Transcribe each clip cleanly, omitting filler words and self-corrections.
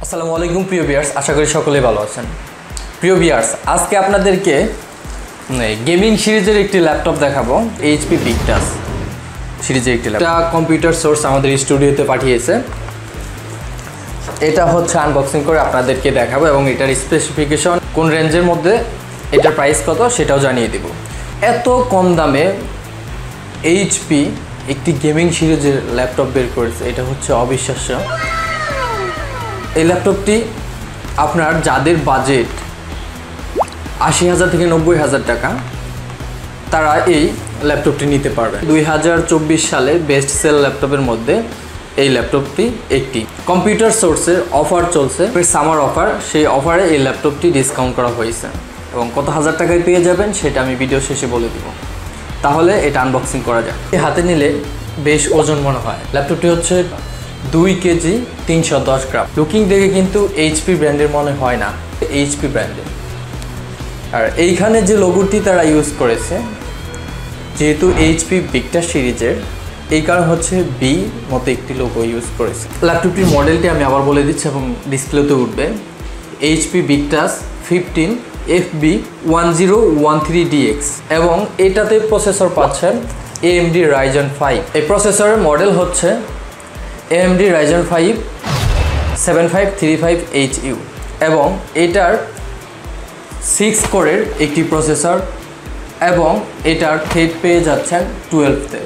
আসসালামু আলাইকুম প্রিয় ভিউয়ার্স, আশা করি সকলেই ভালো আছেন। প্রিয় ভিউয়ার্স, আজকে আপনাদেরকে গেমিং সিরিজের একটি ল্যাপটপ দেখাবো। এইচপি বিগটাস সিরিজের একটি ল্যাপটপ। এটা কম্পিউটার সোর্স আমাদের স্টুডিওতে পাঠিয়েছে। এটা হচ্ছে আনবক্সিং করে আপনাদেরকে দেখাবো এবং এটার স্পেসিফিকেশন, কোন রেঞ্জের মধ্যে, এটার প্রাইস কত সেটাও জানিয়ে দেব। এত কম দামে এইচপি একটি গেমিং সিরিজের ল্যাপটপ বের করেছে, এটা হচ্ছে অবিশ্বাস্য। এই ল্যাপটপটি আপনার যাদের বাজেট 80,000 থেকে 90,000 টাকা, তারা এই ল্যাপটপটি নিতে পারবে। 2024 সালে বেস্ট সেল ল্যাপটপের মধ্যে এই ল্যাপটপটি একটি। কম্পিউটার সোর্সের অফার চলছে, সামার অফার, সেই অফারে এই ল্যাপটপটি ডিসকাউন্ট করা হয়েছে এবং কত হাজার টাকায় পেয়ে যাবেন সেটা আমি ভিডিও শেষে বলে দিব। তাহলে এটা আনবক্সিং করা যায়। হাতে নিলে বেশ ওজন মনে হয়। ল্যাপটপটি হচ্ছে 2 কেজি 310 গ্রাম। লুকিং দেখে কিন্তু এইচপি ব্র্যান্ডের মনে হয় না, এইচপি ব্র্যান্ডের। আর এইখানে যে লোগোটি তারা ইউজ করেছে, যেহেতু এইচপি বিগটাস সিরিজের, এই কারণ হচ্ছে বি মতো একটি লোগো ইউজ করেছে। ল্যাপটপটির মডেলটি আমি আবার বলে দিচ্ছি এবং ডিসপ্লেতে উঠবে। এইচপি বিগটাস 15 FB1013DX এবং এটাতে প্রসেসর পাচ্ছেন AMD Ryzen 5। এই প্রসেসরের মডেল হচ্ছে AMD Ryzen 5 7535HU এবং এটার 6 কোরের একটি প্রসেসর এবং এটার থ্রেড পেয়ে যাচ্ছেন 12তে।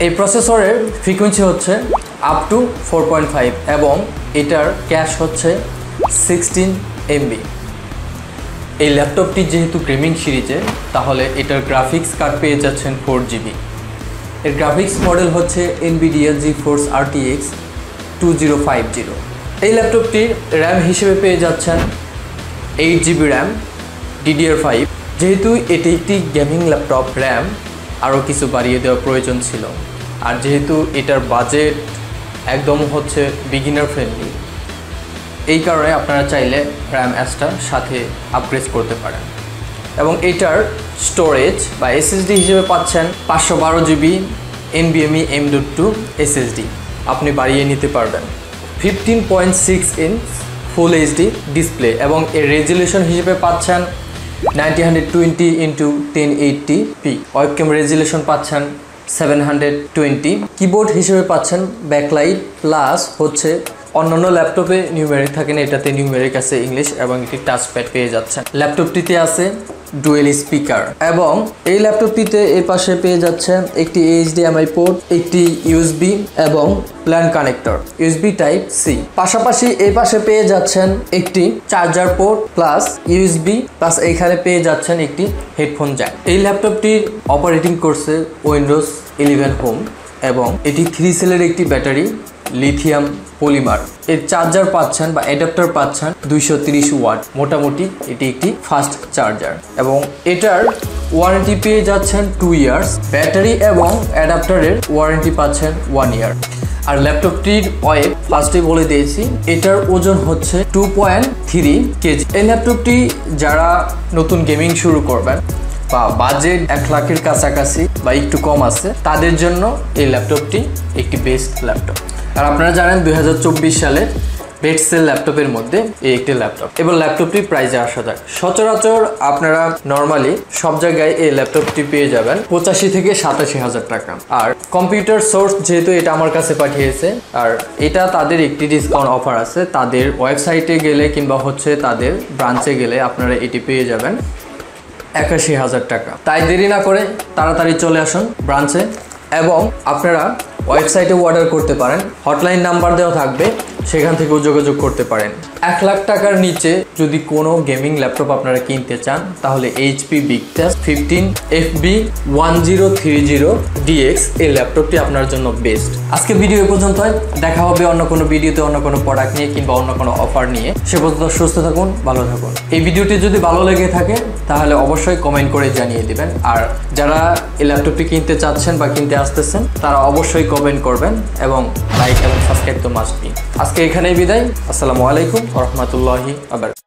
এই প্রসেসরের ফ্রিকোয়েন্সি হচ্ছে আপ টু 4.5 এবং এটার ক্যাশ হচ্ছে 16 MB। এই ল্যাপটপটি যেহেতু গেমিং সিরিজে, তাহলে এটার গ্রাফিক্স কার্ড পেয়ে যাচ্ছেন 4GB। এর গ্রাফিক্স মডেল হচ্ছে NVIDIA GeForce RTX 2050। এই ল্যাপটপটির র্যাম হিসেবে পেয়ে যাচ্ছেন 8GB র্যাম DDR5। যেহেতু এটি একটি গেমিং ল্যাপটপ, র্যাম আরও কিছু বাড়িয়ে দেওয়ার প্রয়োজন ছিল। আর যেহেতু এটার বাজেট একদম হচ্ছে বিগিনার ফ্রেন্ডলি, এই কারণে আপনারা চাইলে র্যাম অ্যাসটার সাথে আপগ্রেড করতে পারেন। এবং এটার স্টোরেজ বা SSD হিসেবে পাচ্ছেন 512GB NVMe M.2 SSD, আপনি বাড়িয়ে নিতে পারবেন। 15.6 ইঞ্চ ফুল HD ডিসপ্লে এবং এর রেজুলেশন হিসেবে পাচ্ছেন 1920x1080p। ওয়েবক্যাম রেজুলেশন পাচ্ছেন 720। কিবোর্ড হিসেবে পাচ্ছেন ব্যাকলাইট প্লাস হচ্ছে অন্যান্য ল্যাপটপে নিউমেরিক থাকে না, এটাতে নিউমেরিক আছে ইংলিশ এবং একটি টাচপ্যাড পেয়ে যাচ্ছেন। ল্যাপটপটিতে আছে ডুয়েল স্পিকার এবং এই ল্যাপটপটিতে এর পাশে পেয়ে যাচ্ছেন একটি HDMI পোর্ট, একটি USB এবং LAN connector USB type C। পাশাপাশি এই পাশে পেয়ে যাচ্ছেন একটি charger port plus USB plus এইখানে পেয়ে যাচ্ছেন একটি হেডফোন জ্যাক। এই ল্যাপটপটির অপারেটিং করছে উইন্ডোজ 11 হোম এবং এটি 3 সেলের একটি ব্যাটারি, লিথিয়াম পলিমার। এর চার্জার পাচ্ছেন বা অ্যাডাপ্টার পাচ্ছেন 230 ওয়াট। মোটামুটি এটি একটি ফাস্ট চার্জার এবং এটার ওয়ারেন্টি পেয়ে যাচ্ছেন 2 ইয়ার্স। ব্যাটারি এবং অ্যাডাপ্টারের ওয়ারেন্টি পাচ্ছেন 1 ইয়ার। আর ল্যাপটপটির ওয়েট ফার্স্টে বলে দিয়েছি, এটার ওজন হচ্ছে 2.3 কেজি। এই ল্যাপটপটি যারা নতুন গেমিং শুরু করবেন বা বাজেট 1 লাখের কাছাকাছি বা একটু কম আছে, তাদের জন্য এই ল্যাপটপটি একটি বেস্ট ল্যাপটপ। আর আপনারা জানেন 2024 সালে বেস্ট সেল ল্যাপটপের মধ্যে এই একটি ল্যাপটপ। এবং ল্যাপটপটির প্রাইসে আসা যায়, সচরাচর আপনারা নর্মালি সব জায়গায় এই ল্যাপটপটি পেয়ে যাবেন 85 থেকে 87,000 টাকা। আর কম্পিউটার সোর্স যেহেতু এটা আমার কাছে পাঠিয়েছে, আর এটা তাদের একটি ডিসকাউন্ট অফার আছে, তাদের ওয়েবসাইটে গেলে কিংবা হচ্ছে তাদের ব্রাঞ্চে গেলে আপনারা এটি পেয়ে যাবেন 81,000 টাকা। তাই দেরি না করে তাড়াতাড়ি চলে আসুন ব্রাঞ্চে এবং আপনারা ওয়েবসাইটে অর্ডার করতে পারেন। হটলাইন নাম্বার দেওয়া থাকবে, সেখান থেকেও যোগাযোগ করতে পারেন। 1 লাখ টাকার নিচে যদি কোনো গেমিং ল্যাপটপ আপনারা কিনতে চান, তাহলে এইচপি বিগটাস 15 FB1030DX এই ল্যাপটপটি আপনার জন্য বেস্ট। আজকে ভিডিও এ পর্যন্তই, দেখা হবে অন্য কোনো ভিডিওতে অন্য কোনো প্রোডাক্ট নিয়ে কিংবা অন্য কোনো অফার নিয়ে। সে পর্যন্ত সুস্থ থাকুন, ভালো থাকুন। এই ভিডিওটি যদি ভালো লেগে থাকে তাহলে অবশ্যই কমেন্ট করে জানিয়ে দিবেন। আর যারা এই ল্যাপটপটি কিনতে চাচ্ছেন বা কিনতে আসতেছেন, তারা অবশ্যই কমেন্ট করবেন এবং লাইক এবং সাবস্ক্রাইব তো মাস্ট বি। আজকে এখানেই বিদায়। আসসালামু আলাইকুম ওয়া রাহমাতুল্লাহি ওয়া বারাকাতুহু।